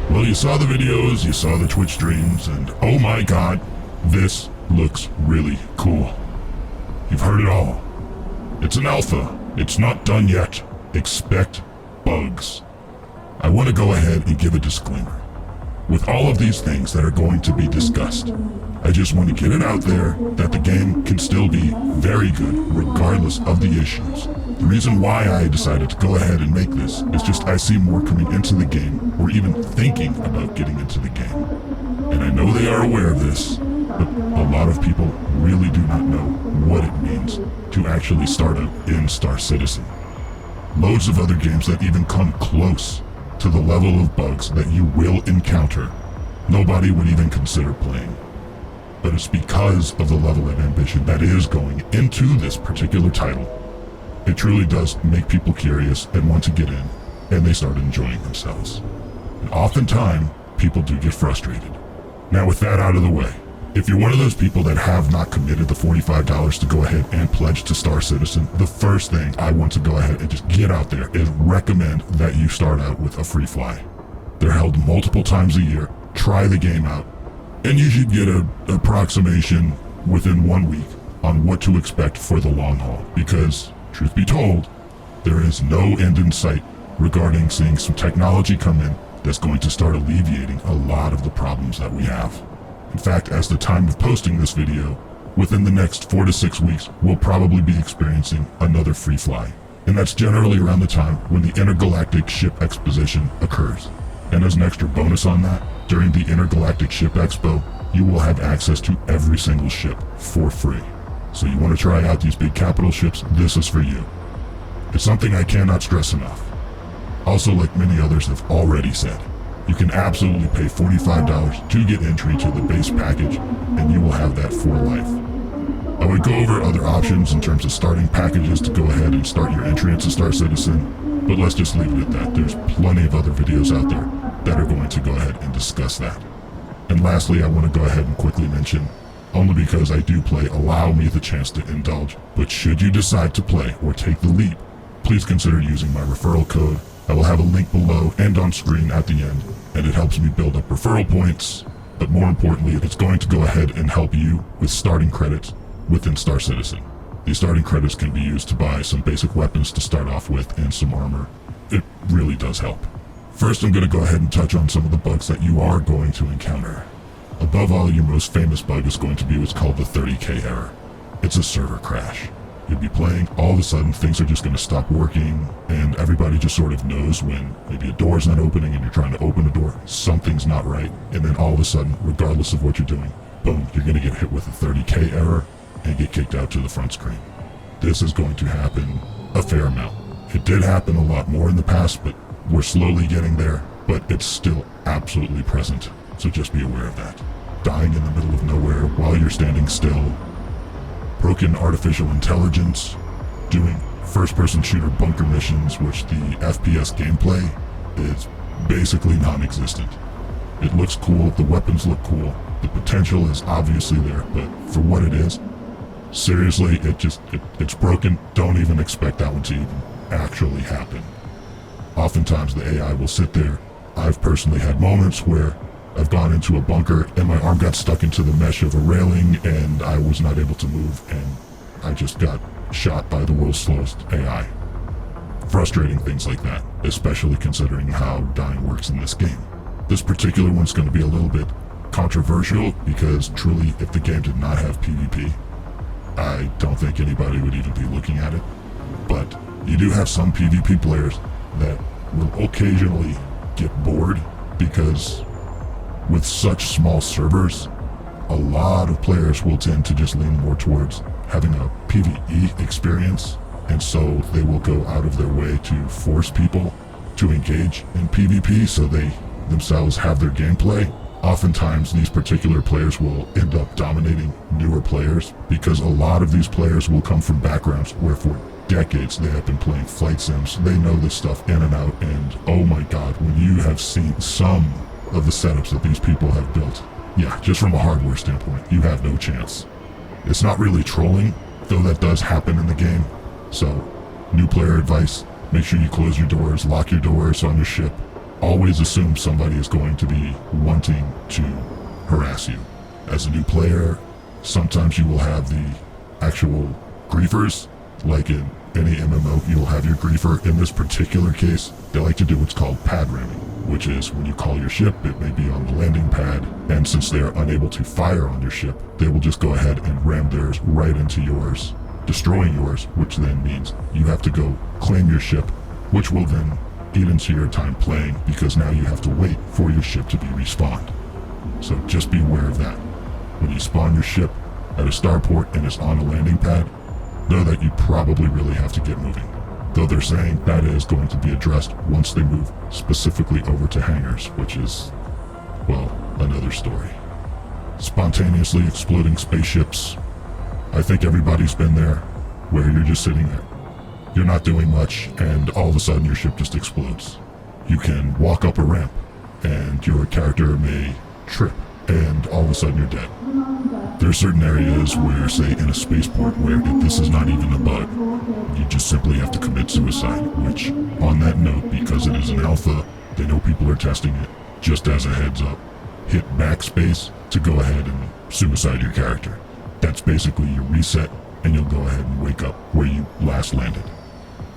Well, you saw the videos, you saw the Twitch streams, and oh my god, this looks really cool. You've heard it all. It's an alpha. It's not done yet. Expect bugs. I want to go ahead and give a disclaimer. With all of these things that are going to be discussed, I just want to get it out there that the game can still be very good regardless of the issues. The reason why I decided to go ahead and make this is just I see more coming into the game or even thinking about getting into the game. And I know they are aware of this, but a lot of people really do not know what it means to actually start out in Star Citizen. Loads of other games that even come close to the level of bugs that you will encounter, nobody would even consider playing. But it's because of the level of ambition that is going into this particular title. It truly does make people curious and want to get in, and they start enjoying themselves. And oftentimes, people do get frustrated. Now with that out of the way, if you're one of those people that have not committed the $45 to go ahead and pledge to Star Citizen, the first thing I want to go ahead and just get out there is recommend that you start out with a free fly. They're held multiple times a year. Try the game out, and you should get an approximation within 1 week on what to expect for the long haul, because truth be told, there is no end in sight regarding seeing some technology come in that's going to start alleviating a lot of the problems that we have. In fact, as the time of posting this video, within the next 4 to 6 weeks, we'll probably be experiencing another free fly. And that's generally around the time when the Intergalactic Ship Exposition occurs. And as an extra bonus on that, during the Intergalactic Ship Expo, you will have access to every single ship for free. So you want to try out these big capital ships, this is for you. It's something I cannot stress enough. Also, like many others have already said, you can absolutely pay $45 to get entry to the base package, and you will have that for life. I would go over other options in terms of starting packages to go ahead and start your entry into Star Citizen, but let's just leave it at that. There's plenty of other videos out there that are going to go ahead and discuss that. And lastly, I want to go ahead and quickly mention, only because I do play, allow me the chance to indulge, but should you decide to play or take the leap, please consider using my referral code. I will have a link below and on screen at the end, and it helps me build up referral points, but more importantly, it's going to go ahead and help you with starting credits within Star Citizen. These starting credits can be used to buy some basic weapons to start off with and some armor. It really does help. First, I'm going to go ahead and touch on some of the bugs that you are going to encounter. Above all, your most famous bug is going to be what's called the 30K error. It's a server crash. You'll be playing, all of a sudden things are just going to stop working, and everybody just sort of knows when maybe a door's not opening and you're trying to open a door, something's not right, and then all of a sudden, regardless of what you're doing, boom, you're going to get hit with a 30K error and get kicked out to the front screen. This is going to happen a fair amount. It did happen a lot more in the past, but we're slowly getting there, but it's still absolutely present, so just be aware of that. Dying in the middle of nowhere while you're standing still, broken artificial intelligence, doing first-person shooter bunker missions, which the FPS gameplay is basically non-existent. It looks cool, the weapons look cool, the potential is obviously there, but for what it is, seriously, it's broken. Don't even expect that one to even actually happen. Oftentimes the AI will sit there. I've personally had moments where I've gone into a bunker and my arm got stuck into the mesh of a railing and I was not able to move, and I just got shot by the world's slowest AI. Frustrating things like that, especially considering how dying works in this game. This particular one's going to be a little bit controversial because truly, if the game did not have PvP, I don't think anybody would even be looking at it. But you do have some PvP players that will occasionally get bored because with such small servers, a lot of players will tend to just lean more towards having a PvE experience, and so they will go out of their way to force people to engage in PvP so they themselves have their gameplay. Oftentimes these particular players will end up dominating newer players because a lot of these players will come from backgrounds where for decades they have been playing flight sims. They know this stuff in and out, and oh my god, when you have seen some of the setups that these people have built, yeah, just from a hardware standpoint, you have no chance. It's not really trolling, though that does happen in the game, so New player advice, make sure you close your doors, lock your doors on your ship. Always assume somebody is going to be wanting to harass you. As a new player, sometimes you will have the actual griefers, like in any MMO, you'll have your griefer. In this particular case, they like to do what's called pad ramming, which is when you call your ship, it may be on the landing pad, and since they are unable to fire on your ship, they will just go ahead and ram theirs right into yours, destroying yours, which then means you have to go claim your ship, which will then eat into your time playing, because now you have to wait for your ship to be respawned. So just be aware of that. When you spawn your ship at a starport and it's on a landing pad, know that you probably really have to get moving. Though they're saying that is going to be addressed once they move specifically over to hangars, which is, well, another story. Spontaneously exploding spaceships. I think everybody's been there, where you're just sitting there. You're not doing much, and all of a sudden your ship just explodes. You can walk up a ramp, and your character may trip, and all of a sudden you're dead. There are certain areas where, say in a spaceport, where this is not even a bug, you just simply have to commit suicide, which, on that note, because it is an alpha, they know people are testing it, just as a heads up, hit backspace to go ahead and suicide your character. That's basically your reset, and you'll go ahead and wake up where you last landed.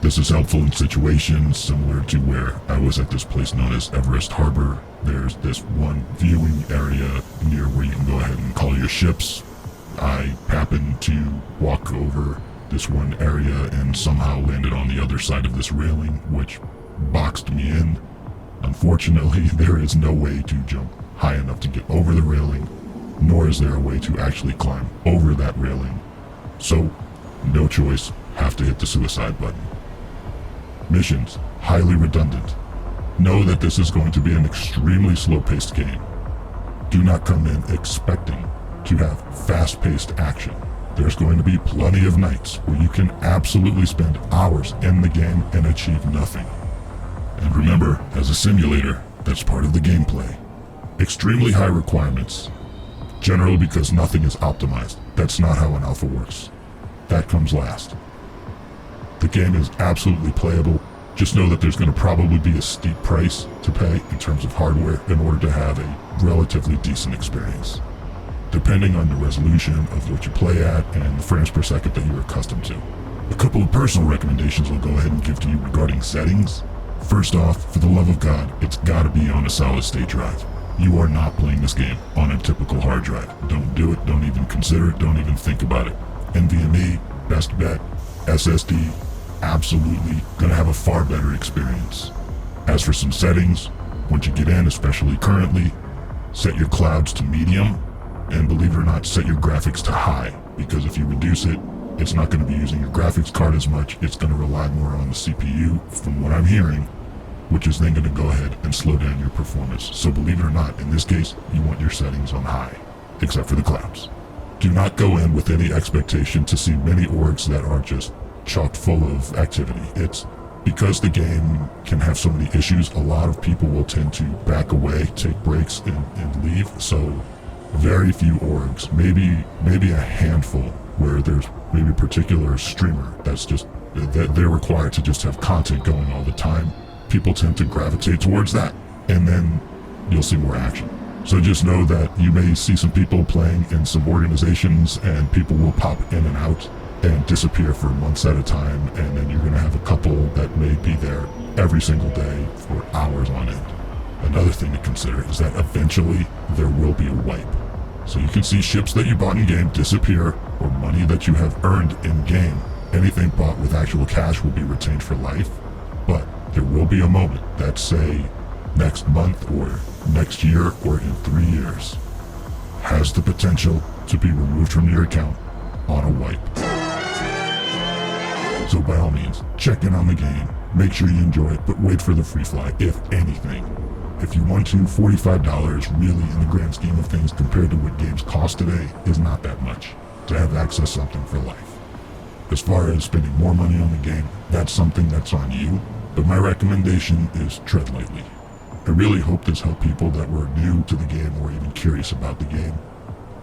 This is helpful in situations similar to where I was at this place known as Everest Harbor. There's this one viewing area near where you can go ahead and call your ships. I happened to walk over this one area and somehow landed on the other side of this railing, which boxed me in. Unfortunately, there is no way to jump high enough to get over the railing, nor is there a way to actually climb over that railing. So, no choice, have to hit the suicide button. Missions, highly redundant. Know that this is going to be an extremely slow-paced game. Do not come in expecting to have fast-paced action. There's going to be plenty of nights where you can absolutely spend hours in the game and achieve nothing. And remember, as a simulator, that's part of the gameplay. Extremely high requirements, generally because nothing is optimized. That's not how an alpha works. That comes last. The game is absolutely playable. Just know that there's going to probably be a steep price to pay in terms of hardware in order to have a relatively decent experience, depending on the resolution of what you play at and the frames per second that you're accustomed to. A couple of personal recommendations I'll go ahead and give to you regarding settings. First off, for the love of God, it's got to be on a solid state drive. You are not playing this game on a typical hard drive. Don't do it, don't even consider it, don't even think about it. NVMe, best bet. SSD, absolutely gonna have a far better experience. As for some settings, once you get in, especially currently, set your clouds to medium, and believe it or not, set your graphics to high, because if you reduce it, it's not going to be using your graphics card as much. It's going to rely more on the CPU, from what I'm hearing, which is then going to go ahead and slow down your performance. So believe it or not, in this case, you want your settings on high, except for the clouds. Do not go in with any expectation to see many orgs that are just chock full of activity. It's because the game can have so many issues, a lot of people will tend to back away, take breaks, and leave. So very few orgs, maybe a handful, where there's maybe a particular streamer that's just, that they're required to just have content going all the time. People tend to gravitate towards that, and then you'll see more action. So just know that you may see some people playing in some organizations, and people will pop in and out and disappear for months at a time, and then you're going to have a couple that may be there every single day for hours on end. Another thing to consider is that eventually there will be a wipe. So you can see ships that you bought in game disappear, or money that you have earned in game. Anything bought with actual cash will be retained for life, but there will be a moment that, say, next month or next year or in 3 years, has the potential to be removed from your account on a wipe. So by all means, check in on the game, make sure you enjoy it, but wait for the free fly, if anything. If you want to, $45 really, in the grand scheme of things, compared to what games cost today, is not that much to have access to something for life. As far as spending more money on the game, that's something that's on you, but my recommendation is tread lightly. I really hope this helped people that were new to the game or even curious about the game.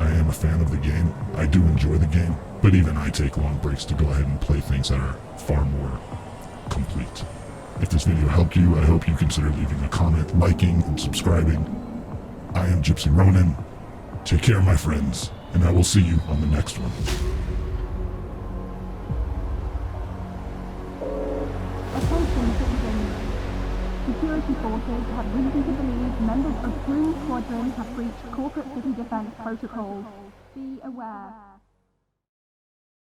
I am a fan of the game. I do enjoy the game, but even I take long breaks to go ahead and play things that are far more complete. If this video helped you, I hope you consider leaving a comment, liking, and subscribing. I am Gipsy Ronin. Take care, my friends, and I will see you on the next one. Attention citizens. Security forces have reason to believe members of GOON Squadron have breached corporate city defense protocols. Be aware.